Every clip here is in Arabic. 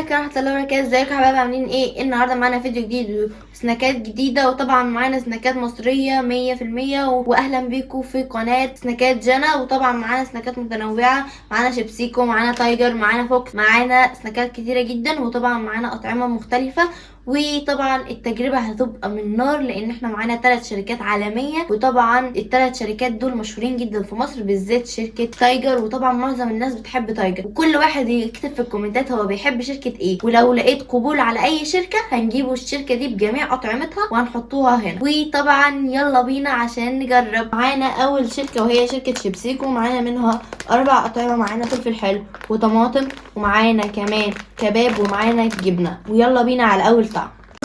عليكم ورحمة الله وبركاته. ازيكم يا حبايبي؟ عاملين ايه؟ النهارده معانا فيديو جديد وسناكات جديدة، وطبعا معانا سناكات مصرية 100%. واهلا بيكم في قناة سناكات جنى. وطبعا معانا سناكات متنوعة، معانا شيبسيكو، معانا تايجر، معانا فوكس، معانا سناكات كتيرة جدا، وطبعا معانا اطعمة مختلفة. وطبعا التجربة هتبقى من نار، لان احنا معانا 3 شركات عالمية، وطبعا ال3 شركات دول مشهورين جدا في مصر، بالذات شركة تايجر. وطبعا معظم الناس بتحب تايجر، وكل واحد يكتب في الكومنتات هو بيحب شركة ايه، ولو لقيت قبول على اي شركة هنجيبوا الشركة دي بجميع اطعمتها وهنحطوها هنا. وطبعا يلا بينا عشان نجرب. معانا اول شركة وهي شركة شيبسيكو، معانا منها 4 اطعمة، معانا فلفل حلو وطماطم، ومعانا كمان كباب، ومعانا جبنة. ويلا بينا على اول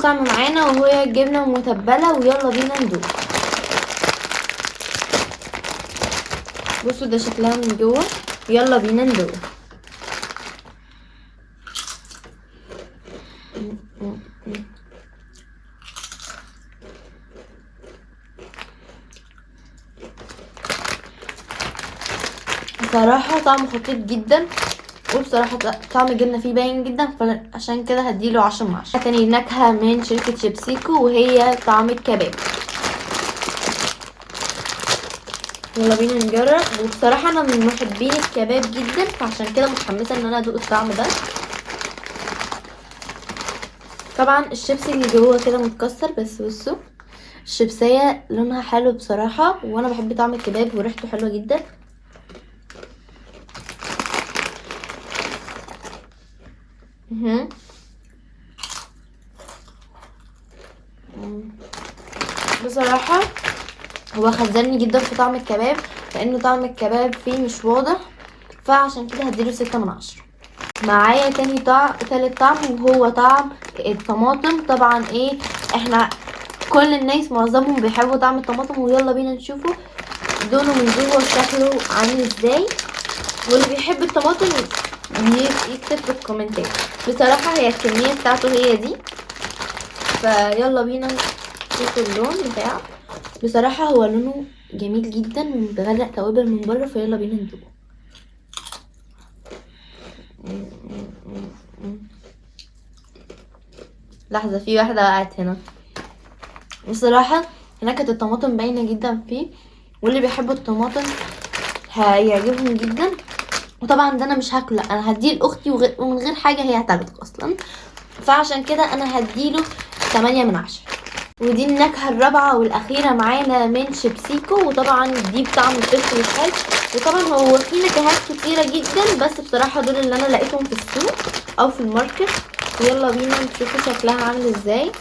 طعم معانا وهي الجبنة المتبلة، ويلا بينا ندوق. بصوا ده شكلها من جوه، يلا بينا ندوق. بصراحة طعمه خطير جدا، وبصراحة طعم الجبنة فيه باين جدا، فعشان كده هديله 10/10. تاني نكهة من شركة شيبسيكو وهي طعم الكباب. يلا بينا نجرب. وبصراحة انا من محبين الكباب جدا، فعشان كده متحمسة ان انا ادوق الطعم ده. طبعا الشيبسي اللي جوه كده متكسر، بس بصوا الشيبسية لونها حلو بصراحة، وانا بحب طعم الكباب وريحته حلوة جدا. بصراحة هو خزني جدا في طعم الكباب، لانه طعم الكباب فيه مش واضح، فعشان كده هديله 6/10. معايا تالت طعم وهو طعم الطماطم. طبعا ايه، احنا كل الناس معظمهم بيحبوا طعم الطماطم، ويلا بينا نشوفه لونه من جوه شكله عامل ازاي. واللي بيحب الطماطم يكتب في الكومنتات. بصراحة هي الكمية بتاعته هي دي، فيلا بينا نشوف اللون بتاعه. بصراحة هو لونه جميل جدا ومتغرق توابل من بره، فيلا بينا ندوقه. لحظة، في واحدة وقعت هنا. بصراحة نكهة الطماطم باينة جدا فيه، واللي بيحبوا الطماطم هيعجبهم جدا. وطبعا ده انا مش هاكله، انا هديه لاختي ومن غير حاجة هي هتاخده اصلا، فعشان كده انا هديله 8/10. ودي النكهة الرابعة والاخيرة معانا من شيبسيكو، وطبعا دي بطعم الفلفل الحلو. وطبعا هو في نكهات كتيرة جدا، بس بصراحة دول اللي انا لقيتهم في السوق او في الماركت. يلا بينا نشوف شكلها عامل ازاي.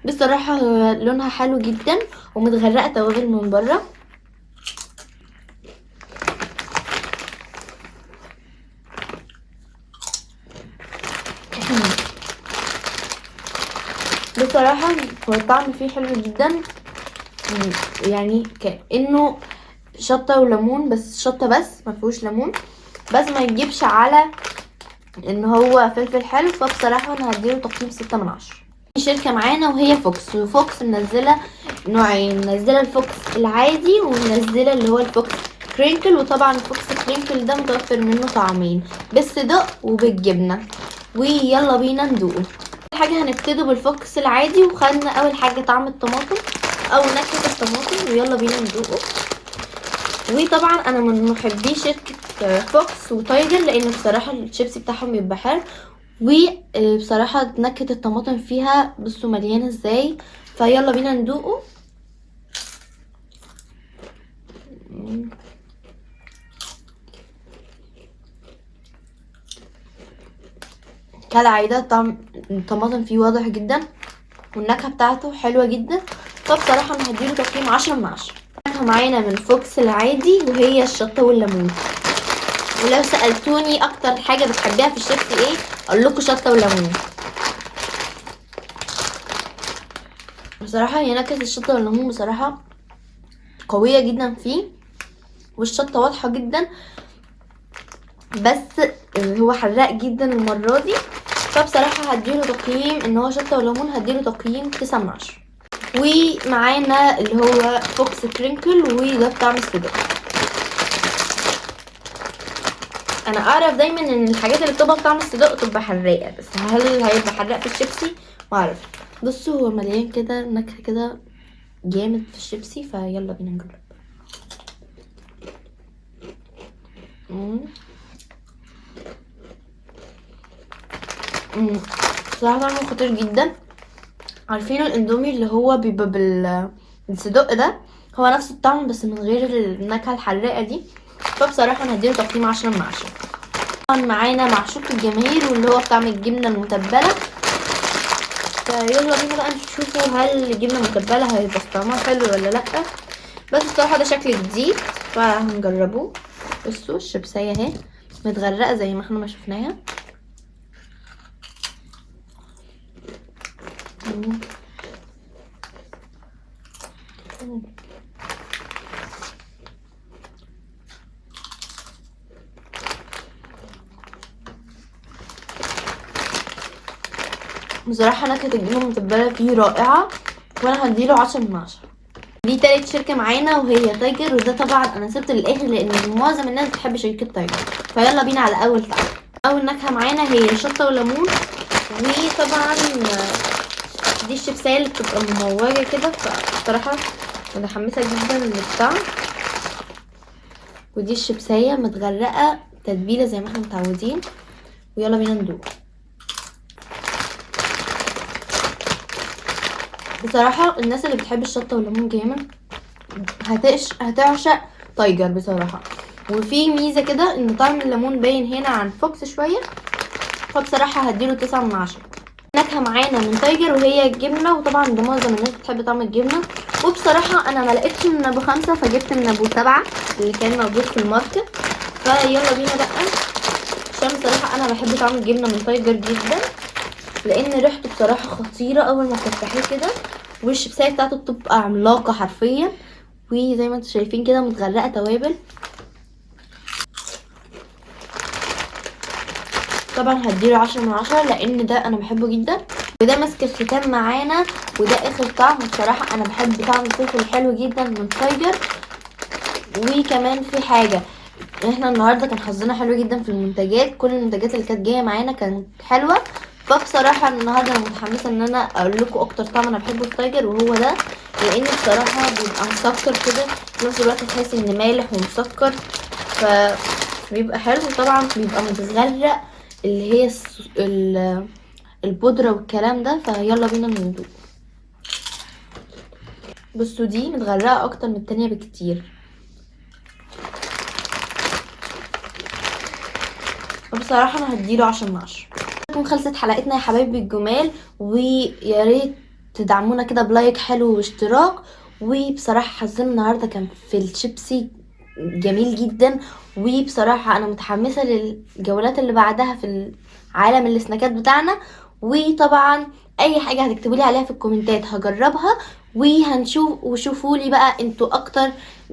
بصراحة لونها حلو جدا ومتغرقة توابل من بره. بصراحة هو الطعم فيه حلو جدا، يعني كأنه شطة وليمون، بس شطة بس ما فيهوش ليمون، بس ما يجيبش على ان هو فلفل حلو. فبصراحة انا هديله تقييم 6/10. في شركة معانا وهي فوكس، وفوكس منزلة نوعين، منزلة الفوكس العادي ومنزلة اللي هو الفوكس كرينكل. وطبعا الفوكس كرينكل ده متوفر منه طعمين، بالصدق وبالجبنة. ويلا بينا ندوقه. اول حاجة هنبتدي بالفوكس العادي، وخدنا اول حاجة طعم الطماطم او نكهة الطماطم، ويلا بينا ندوقه. وطبعا انا من محبي شركة فوكس وتايجر، لان بصراحة الشيبسي بتاعهم بيبقى حلو، وبصراحة نكهة الطماطم فيها بصوا مليانة ازاي. فيلا بينا ندوقه. كالعادة طعم الطماطم فيه واضح جدا، والنكهة بتاعته حلوة جدا، فبصراحة انا هديله تقييم 10/10. معانا من فوكس العادي وهي الشطة والليمون. ولو سألتوني اكتر حاجة بتحبيها في الشيبسي ايه، اقول لكم شطة وليمون. بصراحة هي نكهة الشطة والليمون بصراحة قوية جدا فيه، والشطة واضحة جدا، بس هو حراق جدا المرة دي. فبصراحة هديله تقييم ان هو شطة وليمون، هديله تقييم 9/10. ومعانا اللي هو فوكس كرينكل، وده بطعم الصدق. انا اعرف دايما ان الحاجات اللي بتبقى بطعم الصدق تبقى حراقه، بس هل هيبقى حراق في الشيبسي؟ ما اعرف. بصوا هو مليان كده نكهه كده جامد في الشيبسي، فيلا بينا نجرب. بصراحه طعمه خطير جدا. عارفين الاندومي اللي هو بيبقى بالصدق ده؟ هو نفس الطعم بس من غير النكهه الحراقه دي. فبصراحه انا هديله تقييم 10/10. طبعا معانا معشوق الجماهير واللي هو بطعم الجبنه المتبله، فيلا بينا بقى نشوفوا هل الجبنه المتبله هيبقى طعمها حلو ولا لا. بس بصراحه ده شكل جديد فهنجربه. بصوا الشيبسيه اهي متغرقه زي ما احنا ما شفناها. بصراحه نكهه الجبنه المتبله فيه رائعه، وانا هديله 10/10. دي تالت شركه معانا وهي تايجر، وده طبعا انا سبت للاخر لان معظم الناس بتحب شركه تايجر. فيلا بينا على اول تعال. اول نكهه معانا هي شطه وليمون، وطبعا دي الشيبسيه اللي بتبقى مموجه كده، فبصراحه متحمسه جدا للطعم. ودي الشيبسيه متغرقه تتبيله زي ما احنا متعودين، ويلا بينا ندوق. بصراحه الناس اللي بتحب الشطه والليمون جامد هتعشق تايجر بصراحه. وفي ميزه كده ان طعم الليمون باين هنا عن فوكس شويه، فبصراحه هديله 9/10. نكهه معانا من تايجر وهي الجبنه، وطبعا ده معظم الناس بتحب طعم الجبنه. وبصراحه انا ما لقيتش من ابو 5 فجبت من ابو 7 اللي كان موجود في الماركت. فيلا بينا بقى، عشان بصراحه انا بحب طعم الجبنه من تايجر جدا، لان ريحته بصراحه خطيره اول ما تفتحيه كده، والشيبسيه بتاعته بتبقى عملاقه حرفيا، وزي ما انتم شايفين كده متغرقه توابل. طبعا هديله 10/10 لان ده انا بحبه جدا. وده ماسك الختام معانا، وده اخر طعم. بصراحه انا بحب طعم الفلفل الحلو جدا من تايجر. وكمان في حاجه، احنا النهارده كان حظنا حلو جدا في المنتجات، كل المنتجات اللي كانت جايه معانا كانت حلوه. فبصراحه النهارده انا متحمسه ان انا اقول لكم اكتر طعم انا بحبه في تايجر، وهو ده، لان بصراحه بيبقى مسكر كده في نفس الوقت تحس ان مالح ومسكر، فبيبقى حلو. طبعا بيبقى متغرق اللي هي البودره والكلام ده. فيلا بينا ندوق. بصوا دي متغرقه اكتر من التانية بكتير. بصراحه انا هديله 10/10. تكون خلصت حلقتنا يا حبايبي الجمال، ويا ريت تدعمونا كده بلايك حلو واشتراك. وبصراحه حظنا النهارده كان في الشيبسي جميل جدا، وبصراحه انا متحمسه للجولات اللي بعدها في عالم السناكات بتاعنا. وطبعا اي حاجه هتكتبوا لي عليها في الكومنتات هجربها، وشوفوا لي بقى انتوا اكتر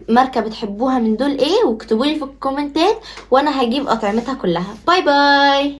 ماركه بتحبوها من دول ايه، واكتبوا لي في الكومنتات وانا هجيب اطعمتها كلها. باي باي.